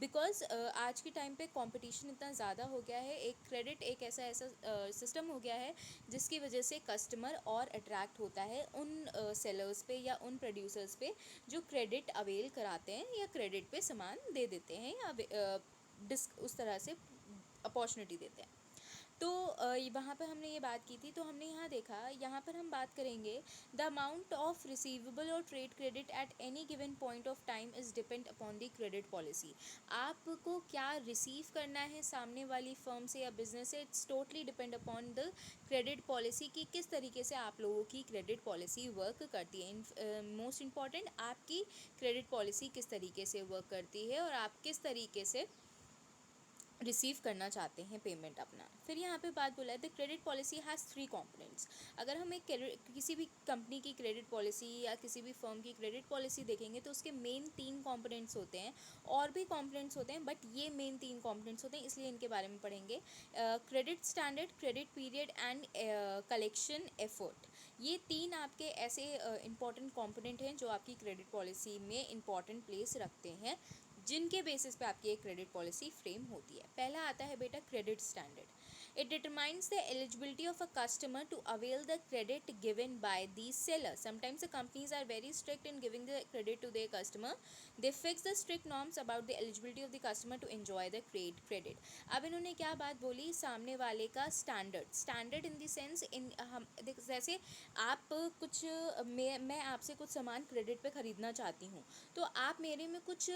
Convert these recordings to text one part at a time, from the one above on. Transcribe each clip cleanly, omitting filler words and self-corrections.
Because आज के time पे कंपटीशन इतना ज़्यादा हो गया है, एक क्रेडिट एक ऐसा ऐसा सिस्टम हो गया है जिसकी वजह से कस्टमर और अट्रैक्ट होता है उन सेलर्स पे या उन प्रोड्यूसर्स पे जो क्रेडिट अवेल कराते हैं या क्रेडिट पे सामान दे देते हैं या उस तरह से अपॉर्चुनिटी देते हैं। तो वहाँ पे हमने ये बात की थी, तो हमने यहाँ देखा, यहाँ पर हम बात करेंगे द अमाउंट ऑफ रिसीवेबल और trade credit at any given point of time is depend upon the credit policy. आपको क्या रिसीव करना है सामने वाली फर्म से या बिजनेस से, it's totally depend upon the credit policy कि किस तरीके से आप लोगों की क्रेडिट पॉलिसी वर्क करती है। मोस्ट इम्पॉर्टेंट, आपकी क्रेडिट पॉलिसी किस तरीके से वर्क करती है और आप किस तरीके से रिसीव करना चाहते हैं पेमेंट अपना। फिर यहाँ पे बात बोला है the credit policy has 3 components. अगर हम एक किसी भी कंपनी की क्रेडिट पॉलिसी या किसी भी फर्म की क्रेडिट पॉलिसी देखेंगे तो उसके मेन 3 कंपोनेंट्स होते हैं, और भी कंपोनेंट्स होते हैं बट ये मेन 3 कंपोनेंट्स होते हैं, इसलिए इनके बारे में पढ़ेंगे। Credit standard, credit period and collection effort. ये 3 आपके ऐसे इंपॉर्टेंट कंपोनेंट हैं जो आपकी क्रेडिट पॉलिसी में इंपॉर्टेंट प्लेस रखते हैं, जिनके बेसिस पे आपकी एक क्रेडिट पॉलिसी फ्रेम होती है। पहला आता है बेटा credit standard. It determines the eligibility of a customer to avail the credit given by the seller. Sometimes the companies are very strict in giving the credit to their customer. They fix the strict norms about the eligibility of the customer to enjoy the credit. अब इन्होंने क्या बात बोली, सामने वाले का standard in the sense, इन हम जैसे आप कुछ मैं आपसे कुछ सामान क्रेडिट पे ख़रीदना चाहती हूँ, तो आप मेरे में कुछ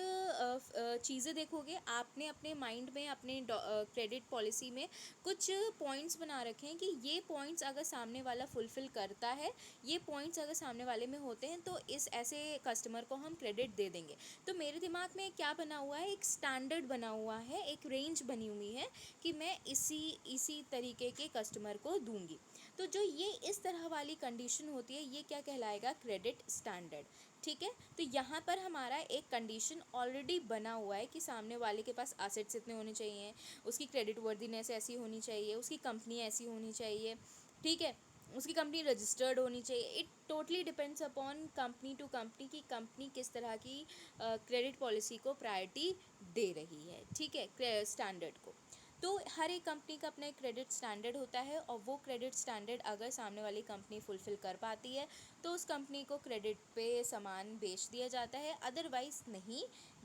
चीज़ें देखोगे, आपने अपने माइंड में अपने क्रेडिट पॉलिसी में कुछ पॉइंट्स बना रखे हैं कि ये पॉइंट्स अगर सामने वाला फुलफ़िल करता है, ये पॉइंट्स अगर सामने वाले में होते हैं तो इस ऐसे कस्टमर को हम क्रेडिट दे देंगे। तो मेरे दिमाग में क्या बना हुआ है, एक स्टैंडर्ड बना हुआ है, एक रेंज बनी हुई है कि मैं इसी तरीके के कस्टमर को दूंगी। तो जो ये इस तरह वाली कंडीशन होती है, ये क्या कहलाएगा, क्रेडिट स्टैंडर्ड। ठीक है, तो यहाँ पर हमारा एक कंडीशन ऑलरेडी बना हुआ है कि सामने वाले के पास एसेट्स इतने होने चाहिए, उसकी क्रेडिट वर्दीनेस ऐसी होनी चाहिए, उसकी कंपनी ऐसी होनी चाहिए, ठीक है, उसकी कंपनी रजिस्टर्ड होनी चाहिए। It totally depends upon company to company की कंपनी किस तरह की क्रेडिट पॉलिसी को प्रायोरिटी दे रही है, ठीक है, स्टैंडर्ड को। तो हर एक कंपनी का अपना एक क्रेडिट स्टैंडर्ड होता है, और वो क्रेडिट स्टैंडर्ड अगर सामने वाली कंपनी फुलफ़िल कर पाती है तो उस कंपनी को क्रेडिट पे सामान बेच दिया जाता है, अदरवाइज़ नहीं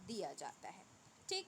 दिया जाता है। ठीक।